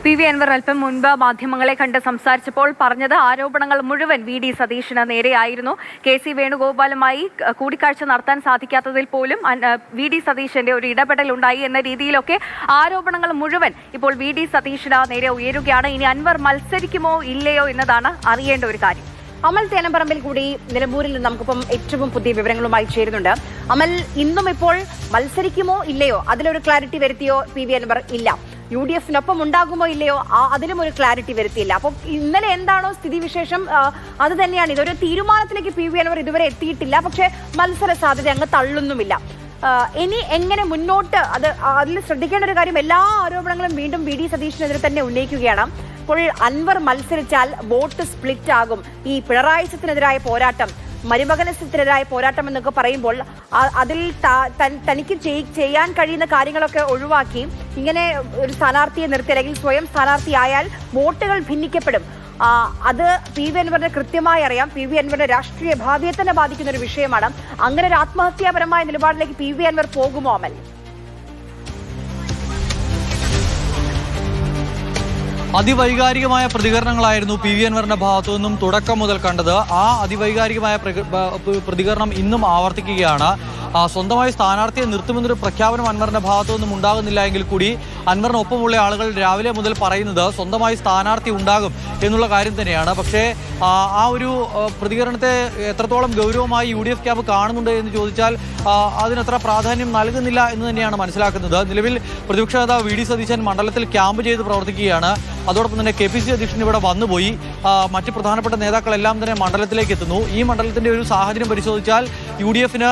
P V Anwar അല്പം മുൻപ് മാധ്യമങ്ങളെ കണ്ട് സംസാരിച്ചപ്പോൾ പറഞ്ഞത് ആരോപണങ്ങൾ മുഴുവൻ വി ഡി സതീശന് നേരെയായിരുന്നു. കെ സി വേണുഗോപാലുമായി കൂടിക്കാഴ്ച നടത്താൻ സാധിക്കാത്തതിൽ പോലും വി ഡി സതീശന്റെ ഒരു ഇടപെടൽ ഉണ്ടായി എന്ന രീതിയിലൊക്കെ ആരോപണങ്ങൾ മുഴുവൻ ഇപ്പോൾ വി ഡി സതീശന് നേരെ ഉയരുകയാണ്. ഇനി അൻവർ മത്സരിക്കുമോ ഇല്ലയോ എന്നതാണ് അറിയേണ്ട ഒരു കാര്യം. അമൽ തേനമ്പറമ്പിൽ കൂടി നിലമ്പൂരിൽ നിന്ന് നമുക്കിപ്പം ഏറ്റവും പുതിയ വിവരങ്ങളുമായി ചേരുന്നുണ്ട്. അമൽ, ഇന്നും ഇപ്പോൾ മത്സരിക്കുമോ ഇല്ലയോ അതിലൊരു ക്ലാരിറ്റി വരുത്തിയോ പി വി അൻവർ? ഇല്ല. യു ഡി എഫിനൊപ്പം ഉണ്ടാകുമോ ഇല്ലയോ അതിലും ഒരു ക്ലാരിറ്റി വരുത്തിയില്ല. അപ്പോൾ ഇന്നലെ എന്താണോ സ്ഥിതിവിശേഷം അത് തന്നെയാണ്. ഇതൊരു തീരുമാനത്തിലേക്ക് പി വി അൻവർ ഇതുവരെ എത്തിയിട്ടില്ല. പക്ഷേ മത്സര സാധ്യത അങ്ങ് തള്ളുന്നുമില്ല. ഇനി എങ്ങനെ മുന്നോട്ട് അതിൽ ശ്രദ്ധിക്കേണ്ട ഒരു കാര്യം, എല്ലാ ആരോപണങ്ങളും വീണ്ടും വി ഡി സതീശനെതിരെ തന്നെ ഉന്നയിക്കുകയാണ്. ഇപ്പോൾ അൻവർ മത്സരിച്ചാൽ വോട്ട് സ്പ്ലിറ്റ് ആകും. ഈ പിണറായി സത്തിനെതിരായ പോരാട്ടം, മരുമകനത്തിനെതിരായ പോരാട്ടം എന്നൊക്കെ പറയുമ്പോൾ അതിൽ തനിക്ക് ചെയ്യാൻ കഴിയുന്ന കാര്യങ്ങളൊക്കെ ഒഴിവാക്കി ഇങ്ങനെ ഒരു സ്ഥാനാർത്ഥിയെ നിർത്തി അല്ലെങ്കിൽ സ്വയം സ്ഥാനാർത്ഥിയായാൽ വോട്ടുകൾ ഭിന്നിക്കപ്പെടും. അത് പി വി അൻവറിന് കൃത്യമായി അറിയാം. പി വി അൻവറിന്റെ രാഷ്ട്രീയ ഭാവിയെ തന്നെ ബാധിക്കുന്ന ഒരു വിഷയമാണ്. അങ്ങനെ ഒരു ആത്മഹത്യാപരമായ നിലപാടിലേക്ക് പി വി അൻവർ പോകുമോ അമൽ? അതിവൈകാരികമായ പ്രതികരണങ്ങളായിരുന്നു പി വി അൻവറിന്റെ ഭാഗത്തു നിന്നും തുടക്കം മുതൽ കണ്ടത്. ആ അതിവൈകാരികമായ പ്രതികരണം ഇന്നും ആവർത്തിക്കുകയാണ്. സ്വന്തമായി സ്ഥാനാർത്ഥിയെ നിർത്തുമെന്നൊരു പ്രഖ്യാപനം അൻവറിന്റെ ഭാഗത്തു നിന്നും ഉണ്ടാകുന്നില്ല എങ്കിൽ കൂടി അൻവറിനൊപ്പമുള്ള ആളുകൾ രാവിലെ മുതൽ പറയുന്നത് സ്വന്തമായി സ്ഥാനാർത്ഥി ഉണ്ടാകും എന്നുള്ള കാര്യം തന്നെയാണ്. പക്ഷേ ആ ഒരു പ്രതികരണത്തെ എത്രത്തോളം ഗൗരവമായി യു ഡി എഫ് ക്യാമ്പ് കാണുന്നുണ്ട് എന്ന് ചോദിച്ചാൽ അതിനത്ര പ്രാധാന്യം നൽകുന്നില്ല എന്ന് തന്നെയാണ് മനസ്സിലാക്കുന്നത്. നിലവിൽ പ്രതിപക്ഷ നേതാവ് വി ഡി സതീശൻ മണ്ഡലത്തിൽ ക്യാമ്പ് ചെയ്ത് പ്രവർത്തിക്കുകയാണ്. അതോടൊപ്പം തന്നെ കെ പി സി അധ്യക്ഷൻ ഇവിടെ വന്നുപോയി. മറ്റ് പ്രധാനപ്പെട്ട നേതാക്കളെല്ലാം തന്നെ മണ്ഡലത്തിലേക്ക് എത്തുന്നു. ഈ മണ്ഡലത്തിന്റെ ഒരു സാഹചര്യം പരിശോധിച്ചാൽ യു ഡി എഫിന്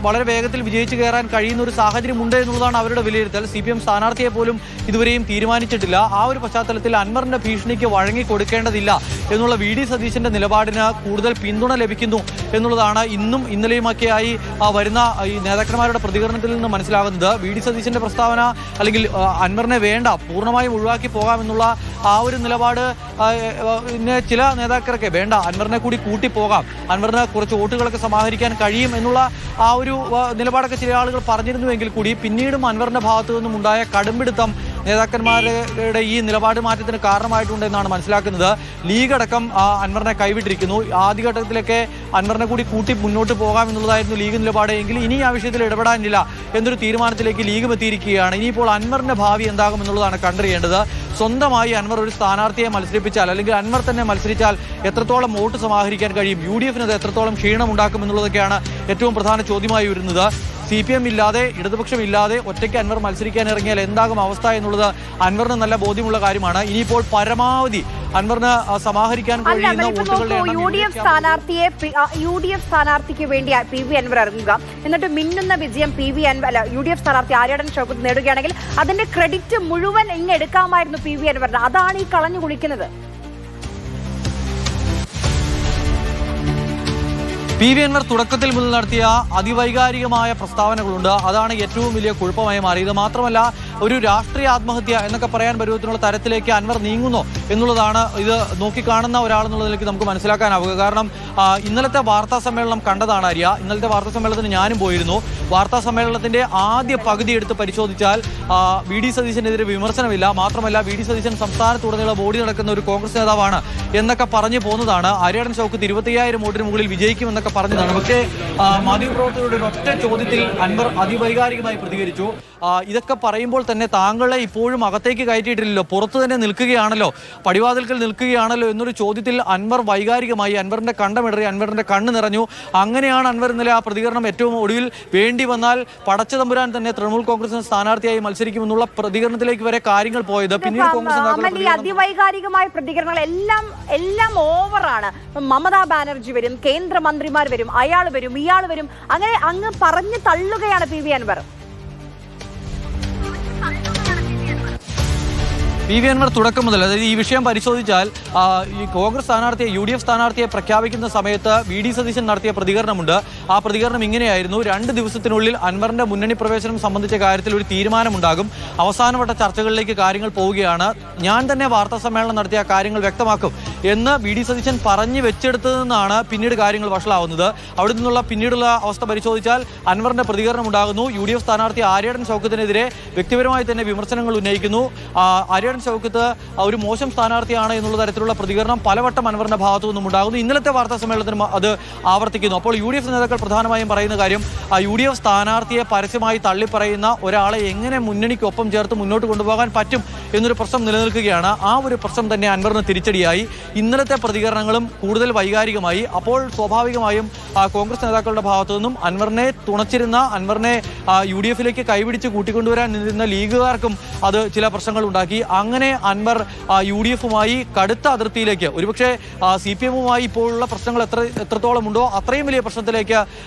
വളരെ വേഗത്തിൽ വിജയിച്ചു കയറാൻ കഴിയുന്ന ഒരു സാഹചര്യം ഉണ്ട് എന്നുള്ളതാണ് അവരുടെ വിലയിരുത്തൽ. സി പി എം സ്ഥാനാർത്ഥിയെ പോലും ഇതുവരെയും തീരുമാനിച്ചിട്ടില്ല. ആ ഒരു പശ്ചാത്തലത്തിൽ അൻവറിന്റെ ഭീഷണിക്ക് വഴങ്ങി കൊടുക്കേണ്ടതില്ല എന്നുള്ള വി ഡി സതീശന്റെ നിലപാടിന് കൂടുതൽ പിന്തുണ ലഭിക്കുന്നു എന്നുള്ളതാണ് ഇന്നും ഇന്നലെയുമൊക്കെയായി വരുന്ന ഈ നേതാക്കന്മാരുടെ പ്രതികരണത്തിൽ നിന്ന് മനസ്സിലാകുന്നത്. വി ഡി സതീശന്റെ പ്രസ്താവന അല്ലെങ്കിൽ അൻവറിനെ വേണ്ട, പൂർണ്ണമായും ഒഴിവാക്കി പോകാമെന്നുള്ള ആ ഒരു നിലപാട് പിന്നെ ചില നേതാക്കൾക്ക് വേണ്ട, അൻവറിനെ കൂടി കൂട്ടിപ്പോകാം, അൻവറിന് കുറച്ച് വോട്ടുകളൊക്കെ സമാഹരിക്കാൻ കഴിയും എന്നുള്ള ആ ഒരു നിലപാടൊക്കെ ചില ആളുകൾ പറഞ്ഞിരുന്നുവെങ്കിൽ കൂടി പിന്നീടും അൻവറിന്റെ ഭാഗത്തു നിന്നും ഉണ്ടായ കടുംപിടുത്തം നേതാക്കന്മാരുടെ ഈ നിലപാട് മാറ്റത്തിന് കാരണമായിട്ടുണ്ടെന്നാണ് മനസ്സിലാക്കുന്നത്. ലീഗ് അടക്കം അൻവറിനെ കൈവിട്ടിരിക്കുന്നു. ആദ്യഘട്ടത്തിലൊക്കെ അൻവറിനെ കൂടി കൂട്ടി മുന്നോട്ട് പോകാം എന്നുള്ളതായിരുന്നു ലീഗ് നിലപാട്. എങ്കിൽ ഇനി ആ വിഷയത്തിൽ ഇടപെടാനില്ല എന്നൊരു തീരുമാനത്തിലേക്ക് ലീഗും എത്തിയിരിക്കുകയാണ്. ഇനിയിപ്പോൾ അൻവറിന്റെ ഭാവി എന്താകും എന്നുള്ളതാണ് കണ്ടറിയേണ്ടത്. സ്വന്തമായി അൻവർ ഒരു സ്ഥാനാർത്ഥിയെ മത്സരിപ്പിച്ചാൽ അല്ലെങ്കിൽ അൻവർ തന്നെ മത്സരിച്ചാൽ എത്രത്തോളം വോട്ട് സമാഹരിക്കാൻ കഴിയും, യു ഡി എഫിന് അത് എത്രത്തോളം ക്ഷീണം ഉണ്ടാക്കും എന്നുള്ളതൊക്കെയാണ് ഏറ്റവും പ്രധാന ചോദ്യമായി വരുന്നത്. സി പി എം ഇല്ലാതെ, ഇടതുപക്ഷം ഇല്ലാതെ ഒറ്റയ്ക്ക് അൻവർ മത്സരിക്കാൻ ഇറങ്ങിയാൽ എന്താകും അവസ്ഥ എന്നുള്ളത് അൻവറിന് നല്ല ബോധ്യമുള്ള കാര്യമാണ്. ഇനിയിപ്പോൾ പരമാവധി അൻവറിന് സമാഹരിക്കാൻ കഴിയുന്ന വോട്ടുകളുടെ യു ഡി എഫ് സ്ഥാനാർത്ഥിക്ക് വേണ്ടി പി വി അൻവർ ഇറങ്ങുക, എന്നിട്ട് മിന്നുന്ന വിജയം യു ഡി എഫ് സ്ഥാനാർത്ഥി ആര്യാടൻ ഷൗക്കത്ത് നേടുകയാണെങ്കിൽ അതിന്റെ ക്രെഡിറ്റ് മുഴുവൻ എടുക്കാമായിരുന്നു പി വി അൻവറിന്. അതാണ് ഈ കളഞ്ഞു കുളിക്കുന്നത്. പി വി അൻവർ തുടക്കത്തിൽ മുതൽ നടത്തിയ അതിവൈകാരികമായ പ്രസ്താവനകളുണ്ട്. അതാണ് ഏറ്റവും വലിയ കുഴപ്പമായി മാറിയത്. മാത്രമല്ല, ഒരു രാഷ്ട്രീയ ആത്മഹത്യ എന്നൊക്കെ പറയാൻ പരുവത്തിനുള്ള തരത്തിലേക്ക് അൻവർ നീങ്ങുന്നു എന്നുള്ളതാണ് ഇത് നോക്കിക്കാണുന്ന ഒരാളെന്നുള്ളതിലേക്ക് നമുക്ക് മനസ്സിലാക്കാനാവുക. കാരണം ഇന്നലത്തെ വാർത്താ സമ്മേളനം കണ്ടതാണ് ആര്യ. ഇന്നലത്തെ വാർത്താ സമ്മേളനത്തിന് ഞാനും പോയിരുന്നു. വാർത്താ സമ്മേളനത്തിന്റെ ആദ്യ പകുതി എടുത്ത് പരിശോധിച്ചാൽ വി ഡി സതീശനെതിരെ വിമർശനമില്ല. മാത്രമല്ല, വി ഡി സതീശൻ സംസ്ഥാനത്തുടനീളം ഓടി നടക്കുന്ന ഒരു കോൺഗ്രസ് നേതാവാണ് എന്നൊക്കെ പറഞ്ഞു പോകുന്നതാണ്. ആര്യാടൻ ഷൗക്കത്ത് 25,000 വോട്ടിന് മുകളിൽ വിജയിക്കുമെന്നൊക്കെ പറഞ്ഞതാണ്. പക്ഷേ മാധ്യമപ്രവർത്തകരുടെ ഒറ്റ ചോദ്യത്തിൽ അൻവർ അതിവൈകാരികമായി പ്രതികരിച്ചു. ഇതൊക്കെ പറയുമ്പോൾ തന്നെ താങ്കളെ ഇപ്പോഴും അകത്തേക്ക് കയറ്റിയിട്ടില്ലല്ലോ, പുറത്തു തന്നെ നിൽക്കുകയാണല്ലോ, പടിവാതിൽക്കൽ നിൽക്കുകയാണല്ലോ എന്നൊരു ചോദ്യത്തിൽ അൻവർ വൈകാരികമായി, അൻവറിന്റെ കണ്ടമിടറി, അൻവറിന്റെ കണ്ണ് നിറഞ്ഞു. അങ്ങനെയാണ് അൻവർ ഇന്നലെ ആ പ്രതികരണം ഏറ്റവും ഒടുവിൽ വേണ്ടി വന്നാൽ പടച്ചതമ്പുരാൻ തന്നെ തൃണമൂൽ കോൺഗ്രസിന് സ്ഥാനാർത്ഥിയായി മത്സരിക്കുമെന്നുള്ള പ്രതികരണത്തിലേക്ക് വരെ കാര്യങ്ങൾ പോയത്. പിന്നീട് കോൺഗ്രസ് അതിവൈകാരികമായ പ്രതികരണങ്ങൾ എല്ലാം ഓവറാണ്. മമതാ ബാനർജി വരും, കേന്ദ്രമന്ത്രിമാർ വരും, അയാൾ വരും, ഇയാൾ വരും, അങ്ങനെ അങ്ങ് പറഞ്ഞു തള്ളുകയാണ് P V Anvar. P V Anvar തുടക്കം മുതൽ, അതായത് ഈ വിഷയം പരിശോധിച്ചാൽ ഈ കോൺഗ്രസ് സ്ഥാനാർത്ഥിയെ, യു ഡി എഫ് സ്ഥാനാർത്ഥിയെ പ്രഖ്യാപിക്കുന്ന സമയത്ത് വി ഡി സതീശൻ നടത്തിയ പ്രതികരണമുണ്ട്. ആ പ്രതികരണം ഇങ്ങനെയായിരുന്നു: 2 ദിവസത്തിനുള്ളിൽ അൻവറിന്റെ മുന്നണി പ്രവേശനം സംബന്ധിച്ച കാര്യത്തിൽ ഒരു തീരുമാനമുണ്ടാകും. അവസാനവട്ട ചർച്ചകളിലേക്ക് കാര്യങ്ങൾ പോവുകയാണ്. ഞാൻ തന്നെ വാർത്താ സമ്മേളനം നടത്തിയ കാര്യങ്ങൾ വ്യക്തമാക്കും എന്ന് വി.ഡി. സതീശൻ പറഞ്ഞു വെച്ചെടുത്തതിൽ നിന്നാണ് പിന്നീട് കാര്യങ്ങൾ വഷളാവുന്നത്. അവിടെ നിന്നുള്ള പിന്നീടുള്ള അവസ്ഥ പരിശോധിച്ചാൽ അൻവറിന്റെ പ്രതികരണം ഉണ്ടാകുന്നു. യു.ഡി.എഫ് സ്ഥാനാർത്ഥി ആര്യാടൻ ഷൗക്കത്തിനെതിരെ വ്യക്തിപരമായി തന്നെ വിമർശനങ്ങൾ ഉന്നയിക്കുന്നു. ആര്യാടൻ ഷൗക്കത്ത് ഒരു മോശം സ്ഥാനാർത്ഥിയാണ് എന്നുള്ള തരത്തിലുള്ള പ്രതികരണം പലവട്ടം അൻവറിന്റെ ഭാഗത്തു നിന്നും ഉണ്ടാകുന്നു. ഇന്നലത്തെ വാർത്താ സമ്മേളനത്തിനും അത് ആവർത്തിക്കുന്നു. അപ്പോൾ യു.ഡി.എഫ് നേതാക്കൾ പ്രധാനമായും പറയുന്ന കാര്യം യു.ഡി.എഫ് സ്ഥാനാർത്ഥിയെ പരസ്യമായി തള്ളിപ്പറയുന്ന ഒരാളെ എങ്ങനെ മുന്നണിക്കൊപ്പം ചേർത്ത് മുന്നോട്ട് കൊണ്ടുപോകാൻ പറ്റും എന്നൊരു പ്രശ്നം നിലനിൽക്കുകയാണ്. ആ ഒരു പ്രശ്നം തന്നെ അൻവറിന് തിരിച്ചടിയായി. ഇന്നലത്തെ പ്രതികരണങ്ങളും കൂടുതൽ വൈകാരികമായി. അപ്പോൾ സ്വാഭാവികമായും കോൺഗ്രസ് നേതാക്കളുടെ ഭാഗത്തു നിന്നും അൻവറിനെ തുണച്ചിരുന്ന, അൻവറിനെ യു.ഡി.എഫിലേക്ക് കൈപിടിച്ച് കൂട്ടിക്കൊണ്ടുവരാൻ നിന്നിരുന്ന ലീഗുകാർക്കും അത് ചില പ്രശ്നങ്ങൾ ഉണ്ടാക്കി. അങ്ങനെ അൻവർ യു.ഡി.എഫുമായി കടുത്ത അതിർത്തിയിലേക്ക്, ഒരുപക്ഷെ CPM-മായി ഇപ്പോഴുള്ള പ്രശ്നങ്ങൾ എത്രത്തോളം ഉണ്ടോ അത്രയും വലിയ പ്രശ്നത്തിലേക്ക്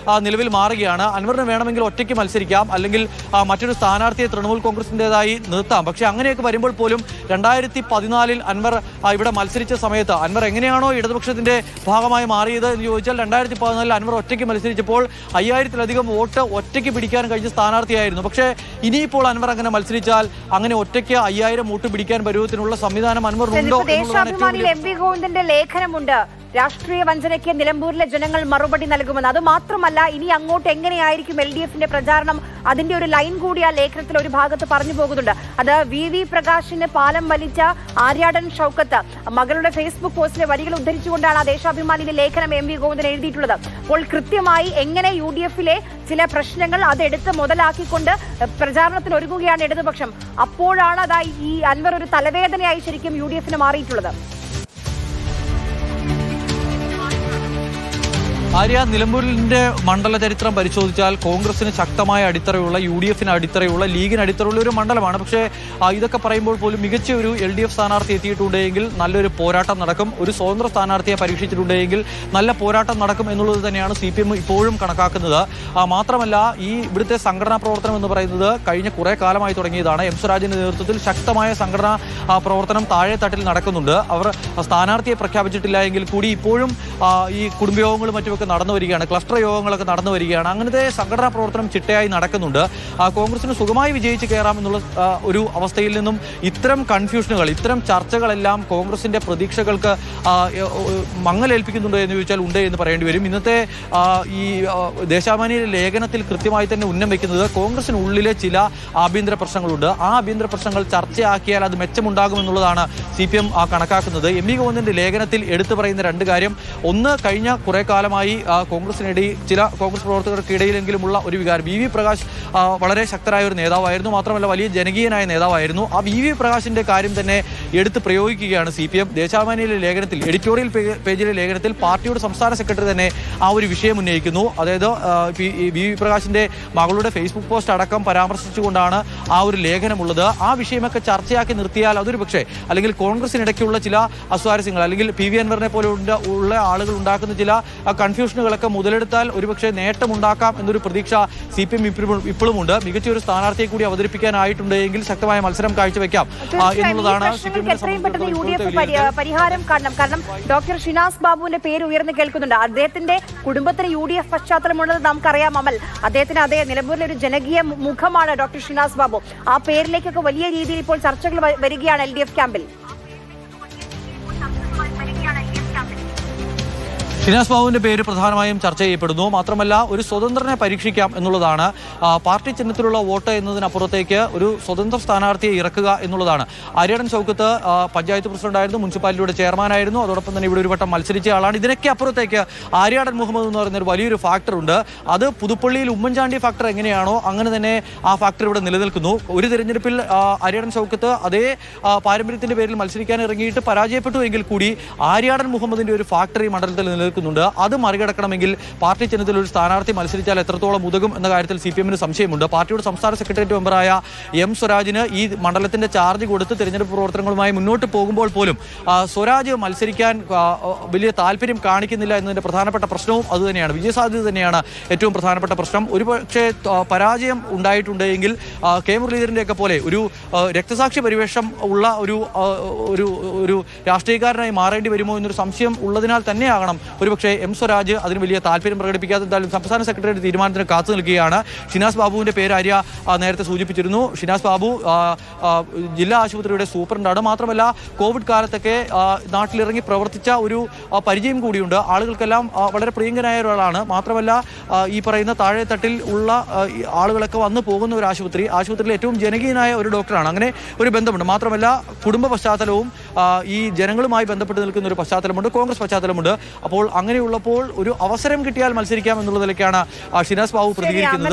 നിലവിൽ മാറുകയാണ്. അൻവറിന് വേണമെങ്കിൽ ഒറ്റയ്ക്ക് മത്സരിക്കാം, അല്ലെങ്കിൽ മറ്റൊരു സ്ഥാനാർത്ഥിയെ തൃണമൂൽ കോൺഗ്രസിൻ്റെതായി നിർത്താം. പക്ഷേ അങ്ങനെയൊക്കെ വരുമ്പോൾ പോലും 2014 അൻവർ ഇവിടെ മത്സരിച്ച സമയത്ത് അൻവർ എങ്ങനെയാണോ ഇടതുപക്ഷത്തിന്റെ ഭാഗമായി മാറിയത് എന്ന് ചോദിച്ചാൽ 2014 അൻവർ ഒറ്റയ്ക്ക് മത്സരിച്ചപ്പോൾ 5000-ലധികം വോട്ട് ഒറ്റയ്ക്ക് പിടിക്കാൻ കഴിഞ്ഞ സ്ഥാനാർത്ഥിയായിരുന്നു. പക്ഷേ ഇനിയിപ്പോൾ അൻവർ അങ്ങനെ മത്സരിച്ചാൽ അങ്ങനെ ഒറ്റയ്ക്ക് 5000 വോട്ട് പിടിക്കാൻ പരുവത്തിനുള്ള സംവിധാനം അൻവറിനുണ്ടോ? ദേശാഭിമാനിയിൽ എം വി ഗോവിന്ദന്റെ ലേഖനമുണ്ട്, രാഷ്ട്രീയ വഞ്ചനയ്ക്ക് നിലമ്പൂരിലെ ജനങ്ങൾ മറുപടി നൽകുമെന്ന്. അത് മാത്രമല്ല, ഇനി അങ്ങോട്ട് എങ്ങനെയായിരിക്കും LDF-ന്റെ പ്രചാരണം, അതിന്റെ ഒരു ലൈൻ കൂടി ആ ലേഖനത്തിൽ ഒരു ഭാഗത്ത് പറഞ്ഞു പോകുന്നുണ്ട്. അത് വി പ്രകാശിന് പാലം വലിച്ച ആര്യാടൻ ഷൗക്കത്ത് മകളുടെ ഫേസ്ബുക്ക് പോസ്റ്റിലെ വരികൾ ഉദ്ധരിച്ചുകൊണ്ടാണ് ആ ദേശാഭിമാനിയിലെ ലേഖനം എം വി ഗോവിന്ദൻ എഴുതിയിട്ടുള്ളത്. അപ്പോൾ കൃത്യമായി എങ്ങനെ UDF-ലെ ചില പ്രശ്നങ്ങൾ അതെടുത്ത് മുതലാക്കിക്കൊണ്ട് പ്രചാരണത്തിന് ഒരുങ്ങുകയാണ് ഇടതുപക്ഷം. അപ്പോഴാണ് അതായി ഈ അൻവർ ഒരു തലവേദനയായി ശരിക്കും UDF-ന് മാറിയിട്ടുള്ളത്. ആര്യ, നിലമ്പൂരിന്റെ മണ്ഡല ചരിത്രം പരിശോധിച്ചാൽ കോൺഗ്രസിന് ശക്തമായ അടിത്തറയുള്ള, UDF-ന് അടിത്തറയുള്ള, ലീഗിന് അടിത്തറയുള്ള ഒരു മണ്ഡലമാണ്. പക്ഷേ ഇതൊക്കെ പറയുമ്പോൾ പോലും മികച്ച ഒരു LDF സ്ഥാനാർത്ഥി എത്തിയിട്ടുണ്ടെങ്കിൽ നല്ലൊരു പോരാട്ടം നടക്കും. ഒരു സ്വതന്ത്ര സ്ഥാനാർത്ഥിയെ പരീക്ഷിച്ചിട്ടുണ്ടെങ്കിൽ നല്ല പോരാട്ടം നടക്കും എന്നുള്ളത് തന്നെയാണ് CPM ഇപ്പോഴും കണക്കാക്കുന്നത്. മാത്രമല്ല, ഈ ഇവിടുത്തെ സംഘടനാ പ്രവർത്തനം എന്ന് പറയുന്നത് കഴിഞ്ഞ കുറേ കാലമായി തുടങ്ങിയതാണ്. എം സ്വരാജിന്റെ നേതൃത്വത്തിൽ ശക്തമായ സംഘടനാ പ്രവർത്തനം താഴെത്തട്ടിൽ നടക്കുന്നുണ്ട്. അവർ സ്ഥാനാർത്ഥിയെ പ്രഖ്യാപിച്ചിട്ടില്ല എങ്കിൽ കൂടി ഇപ്പോഴും ഈ കുടുംബയോഗങ്ങളും മറ്റും നടന്നു വരികയാണ്, ക്ലസ്റ്റർ യോഗങ്ങളൊക്കെ നടന്നു വരികയാണ്. അങ്ങനത്തെ സംഘടനാ പ്രവർത്തനം ചിട്ടയായി നടക്കുന്നുണ്ട്. കോൺഗ്രസിന് സുഖമായി വിജയിച്ച് കയറാമെന്നുള്ള ഒരു അവസ്ഥയിൽ നിന്നും ഇത്തരം കൺഫ്യൂഷനുകൾ, ഇത്തരം ചർച്ചകളെല്ലാം കോൺഗ്രസിന്റെ പ്രതീക്ഷകൾക്ക് മങ്ങലേൽപ്പിക്കുന്നുണ്ട് എന്ന് ചോദിച്ചാൽ ഉണ്ട് എന്ന് പറയേണ്ടി വരും. ഇന്നത്തെ ഈ ദേശാഭിമാനിയുടെ ലേഖനത്തിൽ കൃത്യമായി തന്നെ ഉന്നം വയ്ക്കുന്നത് കോൺഗ്രസിനുള്ളിലെ ചില ആഭ്യന്തര പ്രശ്നങ്ങളുണ്ട്. ആ ആഭ്യന്തര പ്രശ്നങ്ങൾ ചർച്ചയാക്കിയാൽ അത് മെച്ചമുണ്ടാകുമെന്നുള്ളതാണ് CPM കണക്കാക്കുന്നത്. എം വി ഗോവിന്ദന്റെ ലേഖനത്തിൽ എടുത്തു പറയുന്ന രണ്ട് കാര്യം: ഒന്ന്, കഴിഞ്ഞ കുറെ കാലമായി കോൺഗ്രസിനിടയിൽ ചില കോൺഗ്രസ് പ്രവർത്തകർക്കിടയിലെങ്കിലുമുള്ള ഒരു വികാരം. വി പ്രകാശ് വളരെ ശക്തരായ ഒരു നേതാവായിരുന്നു, മാത്രമല്ല വലിയ ജനകീയനായ നേതാവായിരുന്നു. ആ വി പ്രകാശിന്റെ കാര്യം തന്നെ എടുത്ത് പ്രയോഗിക്കുകയാണ് CPM. ദേശാഭിമാനിയിലെ ലേഖനത്തിൽ, എഡിറ്റോറിയൽ പേജിലെ ലേഖനത്തിൽ പാർട്ടിയുടെ സംസ്ഥാന സെക്രട്ടറി തന്നെ ആ ഒരു വിഷയം ഉന്നയിക്കുന്നു. അതായത് വി പ്രകാശിന്റെ മകളുടെ ഫേസ്ബുക്ക് പോസ്റ്റ് അടക്കം പരാമർശിച്ചുകൊണ്ടാണ് ആ ഒരു ലേഖനമുള്ളത്. ആ വിഷയമൊക്കെ ചർച്ചയാക്കി നിർത്തിയാൽ അതൊരു പക്ഷേ, അല്ലെങ്കിൽ കോൺഗ്രസിനിടയ്ക്കുള്ള ചില അസ്വാരസ്യങ്ങൾ, അല്ലെങ്കിൽ PV അൻവറിനെ പോലെ ഉള്ള ആളുകൾ ഉണ്ടാക്കുന്ന ചില കൺഫ്യൂഷനുകളൊക്കെ മുതലെടുത്താൽ ഒരുപക്ഷെ നേട്ടമുണ്ടാക്കാം എന്നൊരു പ്രതീക്ഷ CPM ഇപ്പോഴുമുണ്ട്. മികച്ച ഒരു സ്ഥാനാർത്ഥിയെ കൂടി അവതരിപ്പിക്കാനായിട്ടുണ്ടെങ്കിൽ ശക്തമായ മത്സരം കാഴ്ചവെക്കാം എന്നുള്ളതാണ് പരിഹാരം കാണണം. കാരണം ഡോക്ടർ ഷിനാസ് ബാബുവിന്റെ പേര് ഉയർന്നു കേൾക്കുന്നുണ്ട്. അദ്ദേഹത്തിന്റെ കുടുംബത്തിന് UDF പശ്ചാത്തലമുള്ളത് നമുക്കറിയാം. അമൽ, അദ്ദേഹത്തിന് അതേ നിലമ്പൂരിലെ ഒരു ജനകീയ മുഖമാണ് ഡോക്ടർ ഷിനാസ് ബാബു. ആ പേരിലേക്കൊക്കെ വലിയ രീതിയിൽ ഇപ്പോൾ ചർച്ചകൾ വരികയാണ് LDF ക്യാമ്പിൽ. ഷിനാസ് ബാബുവിന്റെ പേര് പ്രധാനമായും ചർച്ച ചെയ്യപ്പെടുന്നു. മാത്രമല്ല, ഒരു സ്വതന്ത്രനെ പരീക്ഷിക്കാം എന്നുള്ളതാണ്. പാർട്ടി ചിഹ്നത്തിലുള്ള വോട്ട് എന്നതിനപ്പുറത്തേക്ക് ഒരു സ്വതന്ത്ര സ്ഥാനാർത്ഥിയെ ഇറക്കുക എന്നുള്ളതാണ്. ആര്യാടൻ ഷൗക്കത്ത് പഞ്ചായത്ത് പ്രസിഡന്റായിരുന്നു, മുനിസിപ്പാലിറ്റിയുടെ ചെയർമാനായിരുന്നു, അതോടൊപ്പം തന്നെ ഇവിടെ ഒരു വട്ടം മത്സരിച്ച ആളാണ്. ഇതിനൊക്കെ അപ്പുറത്തേക്ക് ആര്യാടൻ മുഹമ്മദ് എന്ന് പറയുന്ന ഒരു വലിയൊരു ഫാക്ടർ ഉണ്ട്. അത് പുതുപ്പള്ളിയിൽ ഉമ്മൻചാണ്ടി ഫാക്ടർ എങ്ങനെയാണോ അങ്ങനെ തന്നെ ആ ഫാക്ടർ ഇവിടെ നിലനിൽക്കുന്നു. ഒരു തെരഞ്ഞെടുപ്പിൽ ആര്യാടൻ ഷൗക്കത്ത് അതേ പാരമ്പര്യത്തിന്റെ പേരിൽ മത്സരിക്കാൻ ഇറങ്ങിയിട്ട് പരാജയപ്പെട്ടു എങ്കിൽ കൂടി ആര്യാടൻ മുഹമ്മദിന്റെ ഒരു ഫാക്ടർ ഈ മണ്ഡലത്തിൽ നിലനിൽക്കുന്നുണ്ട്. അത് മറികടക്കണമെങ്കിൽ പാർട്ടി ചിഹ്നത്തിൽ ഒരു സ്ഥാനാർത്ഥി മത്സരിച്ചാൽ എത്രത്തോളം ഉതകും എന്ന കാര്യത്തിൽ CPM-ന് സംശയമുണ്ട്. പാർട്ടിയുടെ സംസ്ഥാന സെക്രട്ടേറിയറ്റ് മെമ്പറായ എം സ്വരാജിന് ഈ മണ്ഡലത്തിന്റെ ചാർജ് കൊടുത്ത് തെരഞ്ഞെടുപ്പ് പ്രവർത്തനങ്ങളുമായി മുന്നോട്ട് പോകുമ്പോൾ പോലും സ്വരാജ് മത്സരിക്കാൻ വലിയ താല്പര്യം കാണിക്കുന്നില്ല എന്നതിന്റെ പ്രധാനപ്പെട്ട പ്രശ്നവും അതുതന്നെയാണ്. വിജയസാധ്യത തന്നെയാണ് ഏറ്റവും പ്രധാനപ്പെട്ട പ്രശ്നം. ഒരുപക്ഷെ പരാജയം ഉണ്ടായിട്ടുണ്ടെങ്കിൽ കെ മുരളീധരൻ്റെയൊക്കെ പോലെ ഒരു രക്തസാക്ഷി പരിവേഷം ഉള്ള ഒരു രാഷ്ട്രീയക്കാരനായി മാറേണ്ടി വരുമോ എന്നൊരു സംശയം ഉള്ളതിനാൽ തന്നെയാകണം ഒരുപക്ഷെ എം സ്വരാജ് അതിന് വലിയ താല്പര്യം പ്രകടിപ്പിക്കാതെ എന്തായാലും സംസ്ഥാന സെക്രട്ടറിയുടെ തീരുമാനത്തിന് കാത്തു നിൽക്കുകയാണ്. ഷിനാസ് ബാബുവിന്റെ പേര് ആര്യ നേരത്തെ സൂചിപ്പിച്ചിരുന്നു. ഷിനാസ് ബാബു ജില്ലാ ആശുപത്രിയുടെ സൂപ്രണ്ടാണ്. മാത്രമല്ല കോവിഡ് കാലത്തൊക്കെ നാട്ടിലിറങ്ങി പ്രവർത്തിച്ച ഒരു പരിചയം കൂടിയുണ്ട്. ആളുകൾക്കെല്ലാം വളരെ പ്രിയങ്കനായ ഒരാളാണ്. മാത്രമല്ല ഈ പറയുന്ന താഴെത്തട്ടിൽ ഉള്ള ആളുകളൊക്കെ വന്നു പോകുന്ന ഒരു ആശുപത്രിയിൽ ഏറ്റവും ജനകീയനായ ഒരു ഡോക്ടറാണ്. അങ്ങനെ ഒരു ബന്ധമുണ്ട്. മാത്രമല്ല കുടുംബ പശ്ചാത്തലവും ഈ ജനങ്ങളുമായി ബന്ധപ്പെട്ട് നിൽക്കുന്ന ഒരു പശ്ചാത്തലമുണ്ട്, കോൺഗ്രസ് പശ്ചാത്തലമുണ്ട്. അപ്പോൾ അങ്ങനെയുള്ളപ്പോൾ ഒരു അവസരം കിട്ടിയാൽ മത്സരിക്കാം എന്നുള്ള നിലയ്ക്കാണ് ഷിനാസ് ബാബു പ്രതികരിക്കുന്നത്.